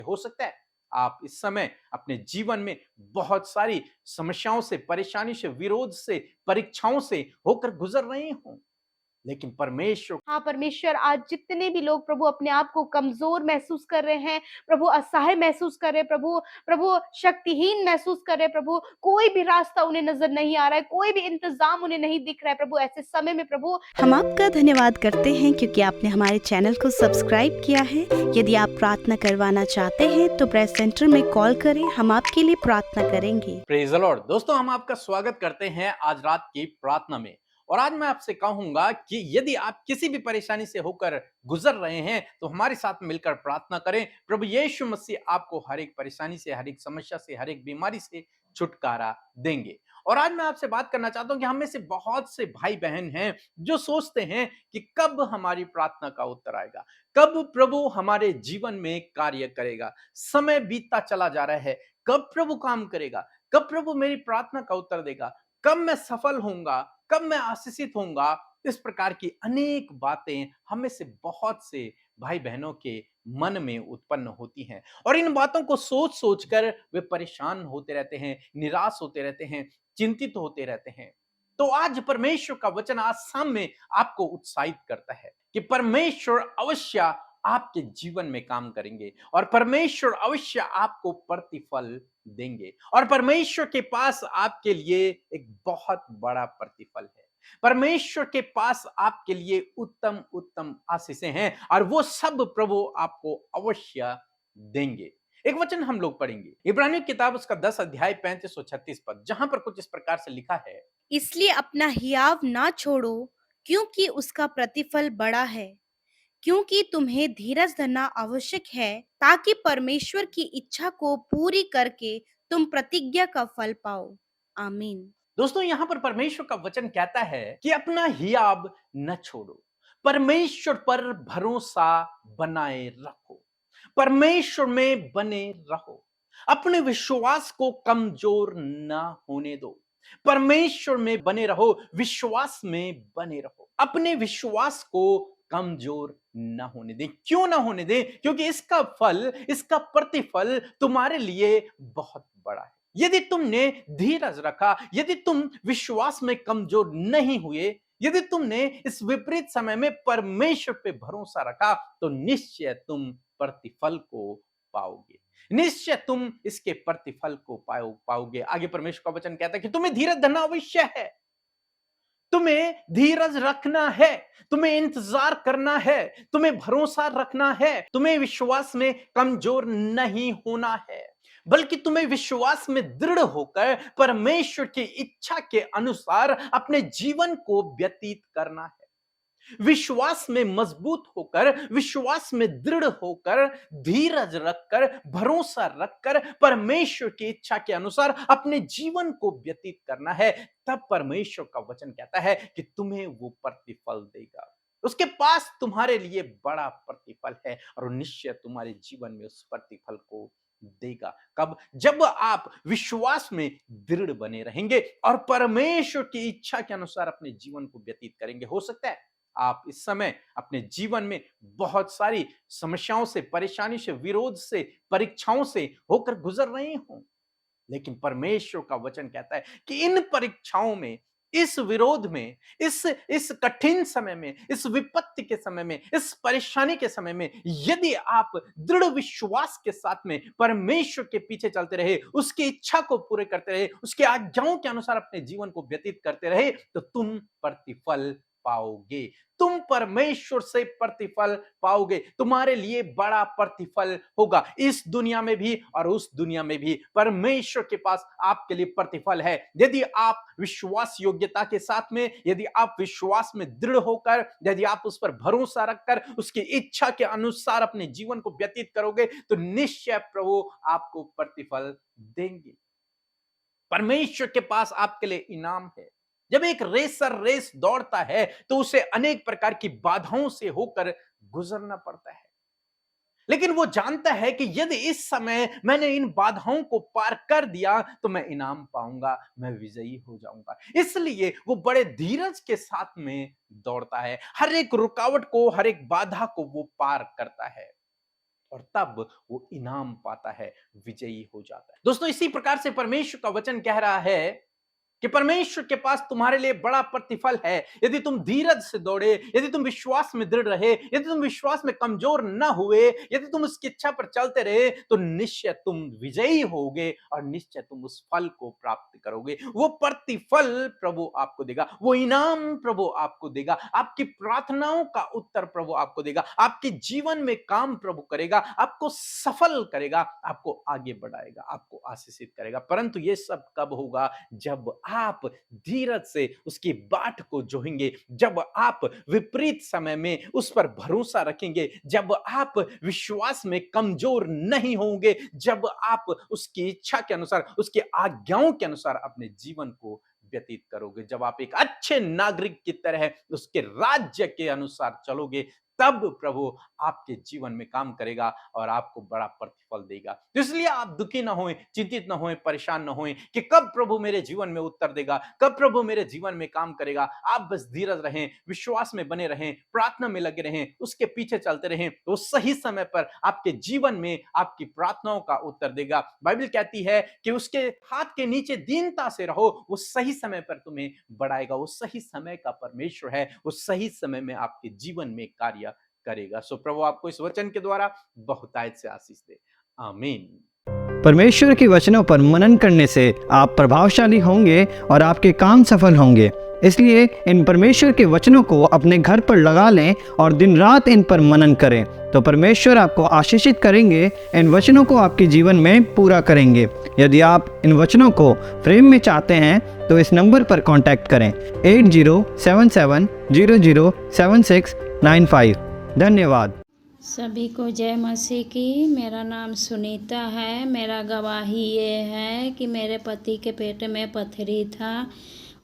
हो सकता है आप इस समय अपने जीवन में बहुत सारी समस्याओं से, परेशानी से, विरोध से, परीक्षाओं से होकर गुजर रहे हो, लेकिन परमेश्वर हाँ, परमेश्वर आज जितने भी लोग प्रभु अपने आप को कमज़ोर महसूस कर रहे हैं, प्रभु असहाय महसूस कर रहे हैं, प्रभु प्रभु शक्तिहीन महसूस कर रहे हैं, प्रभु कोई भी रास्ता उन्हें नज़र नहीं आ रहा है, कोई भी इंतज़ाम उन्हें नहीं दिख रहा है, प्रभु ऐसे समय में प्रभु हम आपका धन्यवाद करते हैं क्योंकि आपने हमारे चैनल को सब्सक्राइब किया है। यदि आप प्रार्थना करवाना चाहते हैं तो प्रेस सेंटर में कॉल करें, हम आपके लिए प्रार्थना करेंगे। Praise the Lord. दोस्तों, हम आपका स्वागत करते हैं आज रात की प्रार्थना में। और आज मैं आपसे कहूंगा कि यदि आप किसी भी परेशानी से होकर गुजर रहे हैं तो हमारे साथ मिलकर प्रार्थना करें। प्रभु यीशु मसीह आपको हर एक परेशानी से, हर एक समस्या से, हर एक बीमारी से छुटकारा देंगे। और आज मैं आपसे बात करना चाहता हूं कि हम में से बहुत से भाई बहन हैं जो सोचते हैं कि कब हमारी प्रार्थना का उत्तर आएगा, कब प्रभु हमारे जीवन में कार्य करेगा। समय बीतता चला जा रहा है, कब प्रभु काम करेगा, कब प्रभु मेरी प्रार्थना का उत्तर देगा, कब मैं सफल होऊंगा, कब मैं आशीषित होऊंगा। इस प्रकार की अनेक बातें हमें से बहुत से भाई बहनों के मन में उत्पन्न होती हैं और इन बातों को सोच सोच कर वे परेशान होते रहते हैं, निराश होते रहते हैं, चिंतित होते रहते हैं। तो आज परमेश्वर का वचन आज सामने आपको उत्साहित करता है कि परमेश्वर अवश्य आपके जीवन में काम करेंगे और परमेश्वर अवश्य आपको प्रतिफल देंगे और परमेश्वर के पास आपके लिए एक बहुत बड़ा प्रतिफल है। परमेश्वर के पास आपके लिए उत्तम उत्तम आशीषें हैं और वो सब प्रभु आपको अवश्य देंगे। एक वचन हम लोग पढ़ेंगे, इब्रानियों की किताब उसका 10 अध्याय 35 और 36 पद, जहां पर कुछ इस प्रकार से लिखा है। इसलिए अपना हियाव ना छोड़ो, क्योंकि उसका प्रतिफल बड़ा है। क्योंकि तुम्हें धीरज धरना आवश्यक है, ताकि परमेश्वर की इच्छा को पूरी करके तुम प्रतिज्ञा का फल पाओ। आमीन। दोस्तों, यहां पर परमेश्वर का वचन कहता है कि अपना हियाब न छोड़ो, परमेश्वर पर भरोसा बनाए रखो, परमेश्वर में बने रहो, अपने विश्वास को कमजोर ना होने दो। परमेश्वर में बने रहो, विश्वास में बने रहो, अपने विश्वास को कमजोर ना होने दें। क्यों ना होने दें? क्योंकि इसका फल, इसका प्रतिफल तुम्हारे लिए बहुत बड़ा है। यदि तुमने धीरज रखा, यदि तुम विश्वास में कमजोर नहीं हुए, यदि तुमने इस विपरीत समय में परमेश्वर पे भरोसा रखा, तो निश्चय तुम प्रतिफल को पाओगे। निश्चय तुम इसके प्रतिफल को पाओगे। आगे परमेश्वर का वचन कहता है कि तुम्हें धीरज धरना अवश्य है, तुम्हें धीरज रखना है, तुम्हें इंतजार करना है, तुम्हें भरोसा रखना है, तुम्हें विश्वास में कमजोर नहीं होना है, बल्कि तुम्हें विश्वास में दृढ़ होकर परमेश्वर की इच्छा के अनुसार अपने जीवन को व्यतीत करना है। विश्वास में मजबूत होकर, विश्वास में दृढ़ होकर, धीरज रखकर, भरोसा रखकर परमेश्वर की इच्छा के अनुसार अपने जीवन को व्यतीत करना है। तब परमेश्वर का वचन कहता है कि तुम्हें वो प्रतिफल देगा। उसके पास तुम्हारे लिए बड़ा प्रतिफल है और निश्चय तुम्हारे जीवन में उस प्रतिफल को देगा। कब? जब आप विश्वास में दृढ़ बने रहेंगे और परमेश्वर की इच्छा के अनुसार अपने जीवन को व्यतीत करेंगे। हो सकता है आप इस समय अपने जीवन में बहुत सारी समस्याओं से, परेशानी से, विरोध से, परीक्षाओं से होकर गुजर रहे हो, लेकिन परमेश्वर का वचन कहता है कि इन परीक्षाओं में, इस विरोध में, इस कठिन समय में, इस विपत्ति के समय में, इस परेशानी के समय में, यदि आप दृढ़ विश्वास के साथ में परमेश्वर के पीछे चलते रहे, उसकी इच्छा को पूरे करते रहे, उसके आज्ञाओं के अनुसार अपने जीवन को व्यतीत करते रहे, तो तुम प्रतिफल पाओगे। तुम परमेश्वर से प्रतिफल पाओगे। तुम्हारे लिए बड़ा प्रतिफल होगा, इस दुनिया में भी और उस दुनिया में भी परमेश्वर के पास आपके लिए प्रतिफल है। यदि आप विश्वास योग्यता के साथ में, यदि आप विश्वास में दृढ़ होकर, यदि आप उस पर भरोसा रखकर उसकी इच्छा के अनुसार अपने जीवन को व्यतीत करोगे, तो निश्चय प्रभु आपको प्रतिफल देंगे। परमेश्वर के पास आपके लिए इनाम है। जब एक रेसर रेस दौड़ता है तो उसे अनेक प्रकार की बाधाओं से होकर गुजरना पड़ता है, लेकिन वो जानता है कि यदि इस समय मैंने इन बाधाओं को पार कर दिया तो मैं इनाम पाऊंगा, मैं विजयी हो जाऊंगा। इसलिए वो बड़े धीरज के साथ में दौड़ता है, हर एक रुकावट को, हर एक बाधा को वो पार करता है। और तब वो इनाम पाता है, विजयी हो जाता है। दोस्तों, इसी प्रकार से परमेश्वर का वचन कह रहा है कि परमेश्वर के पास तुम्हारे लिए बड़ा प्रतिफल है यदि तुम धीरज से दौड़े, यदि तुम विश्वास में दृढ़ रहे, यदि तुम विश्वास में कमजोर न हुए, यदि तुम उसकी इच्छा पर चलते रहे, तो निश्चय तुम विजयी होगे और निश्चय तुम उस फल को प्राप्त करोगे। वो प्रतिफल प्रभु आपको देगा, वो इनाम प्रभु आपको देगा, आपकी प्रार्थनाओं का उत्तर प्रभु आपको देगा, आपके जीवन में काम प्रभु करेगा, आपको सफल करेगा, आपको आगे बढ़ाएगा, आपको आशीषित करेगा। परंतु ये सब कब होगा? जब आप धीरज से उसकी बाट को जोहेंगे, जब आप विपरीत समय में उस पर भरोसा रखेंगे, जब आप विश्वास में कमजोर नहीं होंगे, जब आप उसकी इच्छा के अनुसार, उसकी आज्ञाओं के अनुसार अपने जीवन को व्यतीत करोगे, जब आप एक अच्छे नागरिक की तरह उसके राज्य के अनुसार चलोगे, तब प्रभु आपके जीवन में काम करेगा और आपको बड़ा प्रतिफल देगा। तो इसलिए आप दुखी ना होएं, चिंतित ना होएं, परेशान ना होएं कि कब प्रभु मेरे जीवन में उत्तर देगा, कब प्रभु मेरे जीवन में काम करेगा। आप बस धीरज रहें, विश्वास में बने रहें, प्रार्थना में लगे रहें, उसके पीछे चलते रहें, तो सही समय पर आपके जीवन में आपकी प्रार्थनाओं का उत्तर देगा। बाइबल कहती है कि उसके हाथ के नीचे दीनता से रहो, वो सही समय पर तुम्हें बढ़ाएगा। वो सही समय का परमेश्वर है, वो सही समय में आपके जीवन में कार्य करेगा। सो प्रभु आपको इस वचन के द्वारा बहुतायत से आशीष दे। आमीन। परमेश्वर के वचनों पर मनन करने से आप प्रभावशाली होंगे और आपके काम सफल होंगे। इसलिए इन परमेश्वर के वचनों को अपने घर पर लगा लें और दिन रात इन पर मनन करें, तो परमेश्वर आपको आशीषित करेंगे, इन वचनों को आपके जीवन में पूरा करेंगे। यदि आप इन वचनों को फ्रेम में चाहते हैं तो इस नंबर पर कांटेक्ट करें 8077007695। धन्यवाद। सभी को जय मसीह की। मेरा नाम सुनीता है। मेरा गवाही ये है कि मेरे पति के पेट में पथरी था,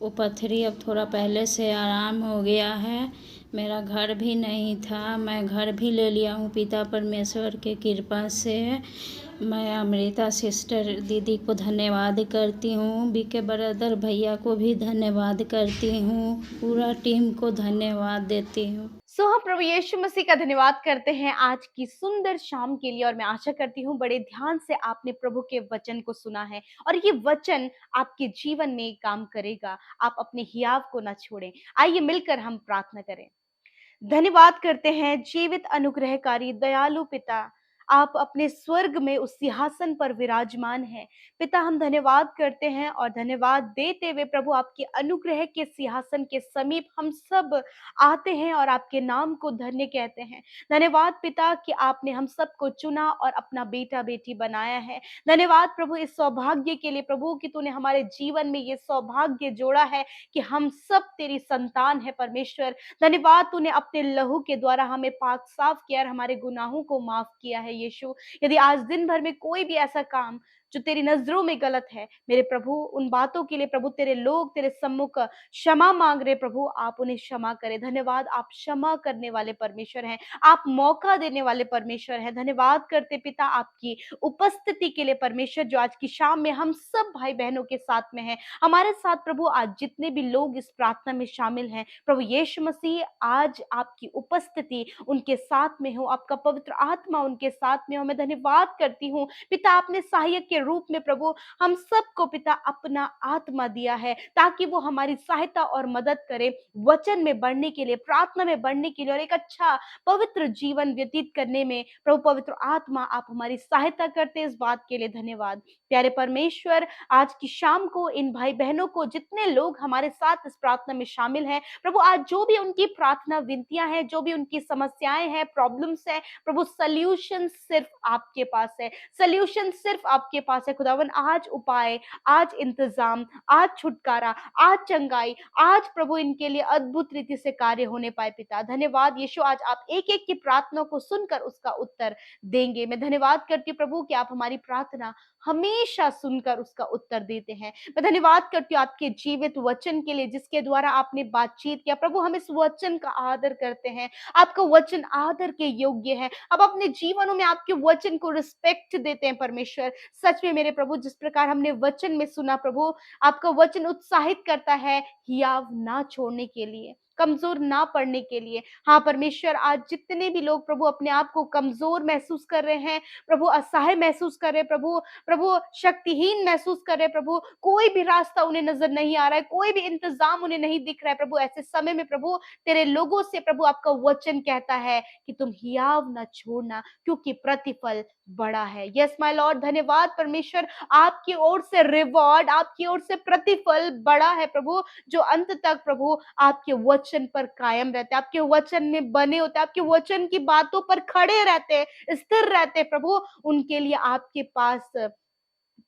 वो पथरी अब थोड़ा पहले से आराम हो गया है। मेरा घर भी नहीं था, मैं घर भी ले लिया हूँ पिता परमेश्वर के कृपा से। मैं अमृता सिस्टर दीदी को धन्यवाद करती हूँ, बीके ब्रदर भैया को भी धन्यवाद करती हूँ, पूरा टीम को धन्यवाद देती हूँ। सो हम प्रभु यीशु मसीह का धन्यवाद करते हैं आज की सुंदर शाम के लिए, और मैं आशा करती हूँ बड़े ध्यान से आपने प्रभु के वचन को सुना है और ये वचन आपके जीवन में काम करेगा। आप अपने हियाव को ना छोड़ें। आइए मिलकर हम प्रार्थना करें। धन्यवाद करते हैं जीवित अनुग्रहकारी दयालु पिता, आप अपने स्वर्ग में उस सिंहासन पर विराजमान हैं। पिता, हम धन्यवाद करते हैं और धन्यवाद देते हुए प्रभु आपके अनुग्रह के सिंहासन के समीप हम सब आते हैं और आपके नाम को धन्य कहते हैं। धन्यवाद पिता कि आपने हम सबको चुना और अपना बेटा बेटी बनाया है। धन्यवाद प्रभु इस सौभाग्य के लिए प्रभु कि तूने हमारे जीवन में ये सौभाग्य जोड़ा है कि हम सब तेरी संतान है परमेश्वर। धन्यवाद तूने अपने लहू के द्वारा हमें पाक साफ किया और हमारे गुनाहों को माफ किया है यीशु। यदि आज दिन भर में कोई भी ऐसा काम जो तेरी नजरों में गलत है मेरे प्रभु, उन बातों के लिए प्रभु तेरे लोग तेरे सम्मुख क्षमा मांग रहे प्रभु, आप उन्हें क्षमा करें। धन्यवाद, आप क्षमा करने वाले परमेश्वर हैं, आप मौका देने वाले परमेश्वर हैं। धन्यवाद करते पिता आपकी उपस्थिति के लिए परमेश्वर, जो आज की शाम में हम सब भाई बहनों के साथ में है। हमारे साथ प्रभु आज जितने भी लोग इस प्रार्थना में शामिल हैं प्रभु यीशु मसीह, आज आपकी उपस्थिति उनके साथ में हो, आपका पवित्र आत्मा उनके साथ में हो। मैं धन्यवाद करती हूँ पिता, आपने सहायक के रूप में प्रभु हम सबको पिता अपना आत्मा दिया है ताकि वो हमारी सहायता और मदद करे वचन में बढ़ने के लिए, प्रार्थना में बढ़ने के लिए और एक अच्छा पवित्र जीवन व्यतीत करने में। प्रभु पवित्र आत्मा आप हमारी सहायता करते, इस बात के लिए धन्यवाद। प्यारे परमेश्वर, आज की शाम को इन भाई बहनों को, जितने लोग हमारे साथ इस प्रार्थना में शामिल हैं प्रभु, आज जो भी उनकी प्रार्थना विनतियां हैं, जो भी उनकी समस्याएं हैं, प्रॉब्लम्स हैं प्रभु, सल्यूशन सिर्फ आपके पास है, सल्यूशन सिर्फ आपके पास है खुदावन। आज उपाय, आज इंतजाम, आज छुटकारा, आज चंगाई, आज प्रभु इनके लिए अद्भुत रीति से कार्य होने पाए पिता। धन्यवाद यीशु, आज आप एक एक की प्रार्थना को सुनकर उसका उत्तर देंगे। मैं धन्यवाद करती हूँ प्रभु कि आप हमारी प्रार्थना हमेशा सुनकर उसका उत्तर देते हैं। मैं धन्यवाद करती हूँ आपके जीवित वचन के लिए जिसके द्वारा आपने बातचीत किया प्रभु, हम इस वचन का आदर करते हैं। आपका वचन आदर के योग्य है। अब अपने जीवनों में आपके वचन को रिस्पेक्ट देते हैं परमेश्वर। सच में मेरे प्रभु, जिस प्रकार हमने वचन में सुना प्रभु, आपका वचन उत्साहित करता है हियाव ना छोड़ने के लिए। कमजोर ना पड़ने के लिए। हाँ परमेश्वर, आज जितने भी लोग प्रभु अपने आप को कमजोर महसूस कर रहे हैं, प्रभु असहाय महसूस कर रहे हैं, प्रभु प्रभु शक्तिहीन महसूस कर रहे हैं, प्रभु कोई भी रास्ता उन्हें नजर नहीं आ रहा है, कोई भी इंतजाम उन्हें नहीं दिख रहा है, प्रभु ऐसे समय में प्रभु तेरे लोगों से प्रभु आपका वचन कहता है कि तुम हियाव न छोड़ना, क्योंकि प्रतिफल बड़ा है। यस माय लॉर्ड, धन्यवाद परमेश्वर, आपकी ओर से रिवॉर्ड, आपकी ओर से प्रतिफल बड़ा है प्रभु, जो अंत तक प्रभु आपके वचन पर कायम रहते हैं, आपके वचन में बने होते हैं, आपके वचन की बातों पर खड़े रहते हैं, स्थिर रहते हैं प्रभु, उनके लिए आपके पास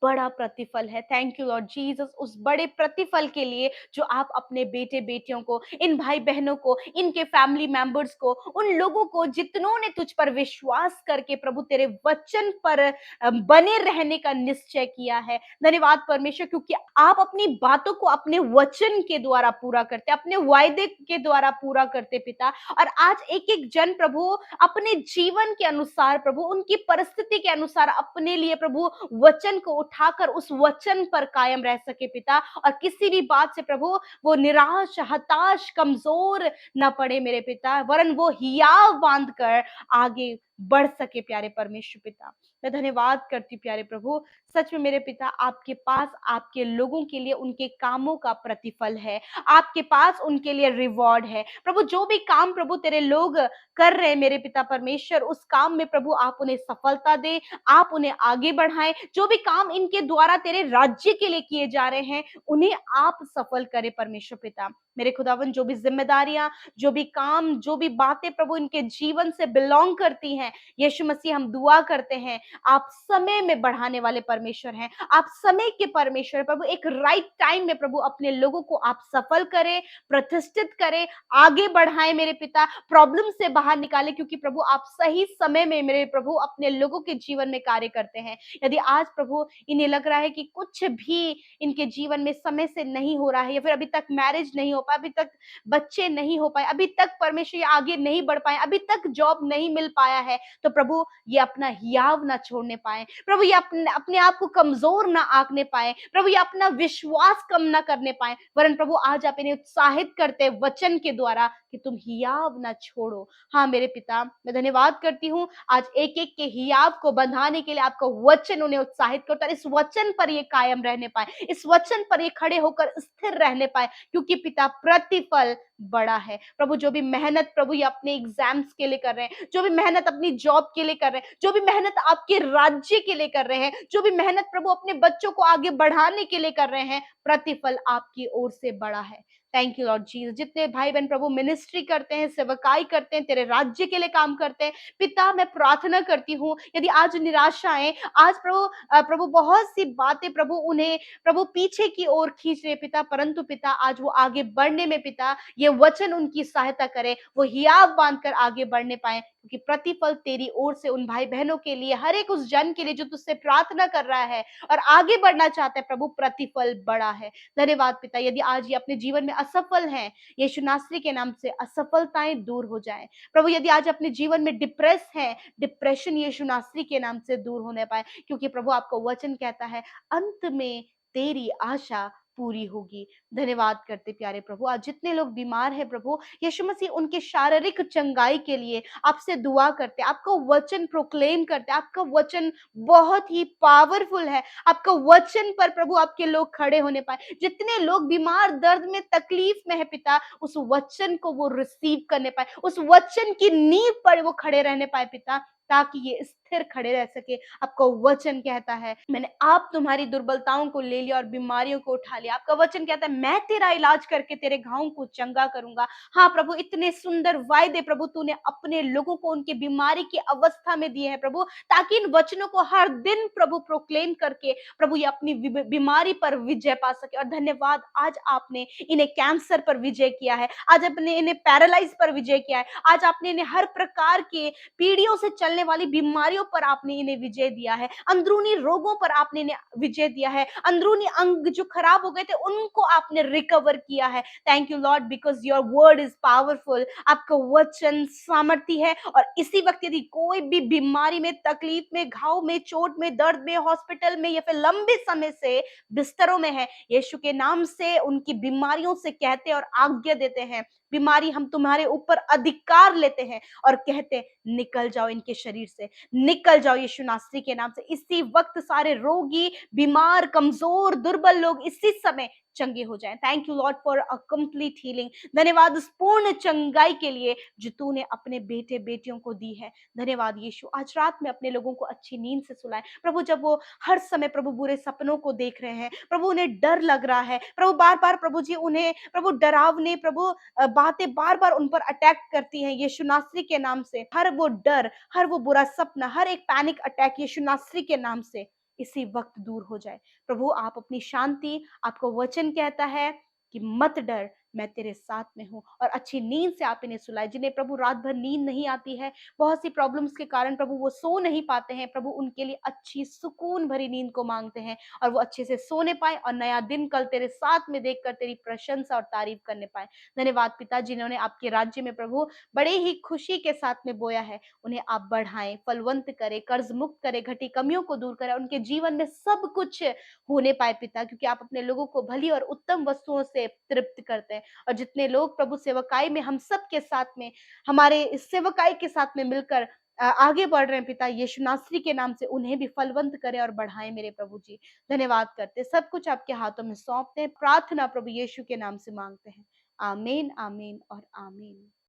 बड़ा प्रतिफल है। थैंक यू लॉर्ड जीसस, उस बड़े प्रतिफल के लिए जो आप अपने बेटे बेटियों को, इन भाई बहनों को, इनके फैमिली मेंबर्स को, उन लोगों को जितनों ने तुझ पर विश्वास करके प्रभु तेरे वचन पर बने रहने का निश्चय किया है। धन्यवाद परमेश्वर, क्योंकि आप अपनी बातों को अपने वचन के द्वारा पूरा करते, अपने वायदे के द्वारा पूरा करते पिता। और आज एक एक जन प्रभु अपने जीवन के अनुसार प्रभु, उनकी परिस्थिति के अनुसार अपने लिए प्रभु वचन को उठाकर उस वचन पर कायम रह सके पिता, और किसी भी बात से प्रभु वो निराश, हताश, कमजोर न पड़े मेरे पिता, वरन वो हियाव बांध कर आगे बढ़ सके। प्यारे परमेश्वर पिता, मैं धन्यवाद करती प्यारे प्रभु, सच में मेरे पिता आपके पास आपके लोगों के लिए उनके कामों का प्रतिफल है, आपके पास उनके लिए रिवॉर्ड है प्रभु। जो भी काम प्रभु तेरे लोग कर रहे हैं मेरे पिता परमेश्वर, उस काम में प्रभु आप उन्हें सफलता दे, आप उन्हें आगे बढ़ाएं। जो भी काम इनके द्वारा तेरे राज्य के लिए किए जा रहे हैं, उन्हें आप सफल करें परमेश्वर पिता। मेरे खुदावन, जो भी जिम्मेदारियां, जो भी काम, जो भी बातें प्रभु इनके जीवन से बिलोंग करती हैं, यीशु मसीह हम दुआ करते हैं, आप समय में बढ़ाने वाले परमेश्वर हैं, आप समय के परमेश्वर प्रभु। एक राइट टाइम में प्रभु अपने लोगों को आप सफल करें, प्रतिष्ठित करें, आगे बढ़ाएं मेरे पिता, प्रॉब्लम से बाहर निकालें, क्योंकि प्रभु आप सही समय में मेरे प्रभु अपने लोगों के जीवन में कार्य करते हैं। यदि आज प्रभु इन्हें लग रहा है कि कुछ भी इनके जीवन में समय से नहीं हो रहा है, या फिर अभी तक मैरिज नहीं हो पाया, अभी तक बच्चे नहीं हो पाए, अभी तक परमेश्वर ये आगे नहीं बढ़ पाए, अभी तक जॉब नहीं मिल पाया है, तो प्रभु ये अपना हियाव ना छोड़ने पाए प्रभु, ये अपने आप को कमजोर ना आंकने पाए प्रभु, ये अपना विश्वास कम ना करने पाए, वरन प्रभु आज आप इन्हें उत्साहित करते वचन के द्वारा कि तुम हियाव ना छोड़ो। हाँ मेरे पिता, मैं धन्यवाद करती हूँ आज एक एक के हियाव को बंधाने के लिए आपका वचन उन्हें उत्साहित करता है, इस वचन पर ये कायम रहने पाए, इस वचन पर ये खड़े होकर स्थिर रहने पाए, क्योंकि पिता प्रतिफल बड़ा है प्रभु। जो भी मेहनत प्रभु ये अपने एग्जाम्स के लिए कर रहे हैं, जो भी मेहनत अपनी जॉब के लिए कर रहे हैं, जो भी मेहनत आपके राज्य के लिए कर रहे हैं, जो भी मेहनत प्रभु अपने बच्चों को आगे बढ़ाने के लिए कर रहे हैं, प्रतिफल आपकी ओर से बड़ा है। Thank you Lord Jesus. जितने भाई बहन प्रभु मिनिस्ट्री करते हैं, सेवकाई करते हैं, तेरे राज्य के लिए काम करते हैं, पिता मैं प्रार्थना करती हूँ, यदि आज निराशाएं, आज प्रभु बहुत सी बातें प्रभु उन्हें प्रभु पीछे की ओर खींच रहे पिता, परंतु पिता आज वो आगे बढ़ने में पिता ये वचन उनकी सहायता करे, वो हियाव बांधकर आगे बढ़ने पाए, क्योंकि प्रतिफल तेरी ओर से उन भाई बहनों के लिए, हर एक उस जन के लिए जो तुझसे प्रार्थना कर रहा है और आगे बढ़ना चाहता है प्रभु, प्रतिफल बड़ा है। धन्यवाद पिता। यदि आज ये अपने जीवन में असफल हैं, यीशु नासरी के नाम से असफलताएं दूर हो जाएं प्रभु। यदि आज अपने जीवन में डिप्रेस है, डिप्रेशन यीशु नासरी के नाम से दूर होने पाए, क्योंकि प्रभु आपका वचन कहता है अंत में तेरी आशा पूरी होगी। धन्यवाद करते प्यारे प्रभु। आज जितने लोग बीमार हैं प्रभु, यीशु मसीह उनके शारीरिक चंगाई के लिए आपसे दुआ करते, आपका वचन प्रोक्लेम करते, आपका वचन बहुत ही पावरफुल है, आपका वचन पर प्रभु आपके लोग खड़े होने पाए। जितने लोग बीमार, दर्द में, तकलीफ में है पिता, उस वचन को वो रिसीव करने पाए, उस वचन की नींव पर वो खड़े रहने पाए पिता, ताकि ये स्थिर खड़े रह सके। आपका वचन कहता है मैंने आप तुम्हारी दुर्बलताओं को ले लिया और बीमारियों को उठा लिया। आपका वचन कहता है मैं तेरा इलाज करके तेरे घावों को चंगा करूंगा। हाँ प्रभु, इतने सुंदर वायदे प्रभु तूने अपने लोगों को उनके बीमारी की अवस्था में दिए हैं प्रभु, ताकि इन वचनों को हर दिन प्रभु प्रोक्लेम करके प्रभु ये अपनी बीमारी पर विजय पा सके। और धन्यवाद, आज आपने इन्हें कैंसर पर विजय किया है, आज आपने इन्हें पैरालाइज पर विजय किया है, आज आपने इन्हें हर प्रकार के पीढ़ियों से चलने वाली बीमारियों पर आपने इन्हें विजय दिया है, अंदरूनी रोगों पर आपने इन्हें विजय दिया है, अंदरूनी अंग जो खराब हो गए थे उनको आपने रिकवर किया है। Thank you Lord, because your word is powerful. आपका वचन सामर्थी है। और इसी वक्त यदि कोई भी बीमारी में, तकलीफ में, घाव में, चोट में, दर्द में, हॉस्पिटल में या फिर लंबे समय से बिस्तरों में है, यीशु के नाम से उनकी बीमारियों से कहते और आज्ञा देते हैं बीमारी हम तुम्हारे ऊपर अधिकार लेते हैं और कहते हैं निकल जाओ इनके शरीर से, निकल जाओ यीशु नासरी के नाम से। इसी वक्त सारे रोगी, बीमार, कमजोर, दुर्बल लोग इसी समय चंगे हो जाएं। Thank you Lord for a complete healing. धन्यवाद उस पूर्ण चंगाई के लिए जो तूने अपने बेटे बेटियों को दी है। धन्यवाद यीशु, आज रात में अपने लोगों को अच्छी नींद से सुलाए प्रभु। जब वो हर समय प्रभु बुरे सपनों को देख रहे हैं प्रभु, उन्हें डर लग रहा है प्रभु, बार बार प्रभु जी उन्हें प्रभु डरावने प्रभु बातें बार बार उन पर अटैक करती हैं यीशु नासरी के नाम से। हर वो डर, हर वो बुरा सपना, हर एक पैनिक अटैक यीशु नासरी के नाम से इसी वक्त दूर हो जाए प्रभु। आप अपनी शांति, आपको वचन कहता है कि मत डर, मैं तेरे साथ में हूँ। और अच्छी नींद से आप इन्हें सुलाए। जिन्हें प्रभु रात भर नींद नहीं आती है, बहुत सी प्रॉब्लम्स के कारण प्रभु वो सो नहीं पाते हैं प्रभु, उनके लिए अच्छी सुकून भरी नींद को मांगते हैं और वो अच्छे से सोने पाए और नया दिन कल तेरे साथ में देखकर तेरी प्रशंसा और तारीफ करने पाए। धन्यवाद पिता, जिन्होंने आपके राज्य में प्रभु बड़े ही खुशी के साथ में बोया है, उन्हें आप बढ़ाएं, फलवंत करें, कर्ज मुक्त करें, घटी कमियों को दूर करें, उनके जीवन में सब कुछ होने पाए पिता, क्योंकि आप अपने लोगों को भली और उत्तम वस्तुओं से तृप्त करते हैं। और जितने लोग प्रभु सेवकाई में हम सब के साथ में, हमारे इस सेवकाई के साथ में मिलकर आगे बढ़ रहे हैं पिता, यीशु नासरी के नाम से उन्हें भी फलवंत करें और बढ़ाएं मेरे प्रभु जी। धन्यवाद करते, सब कुछ आपके हाथों में सौंपते हैं। प्रार्थना प्रभु यीशु के नाम से मांगते हैं, आमीन, आमीन और आमीन।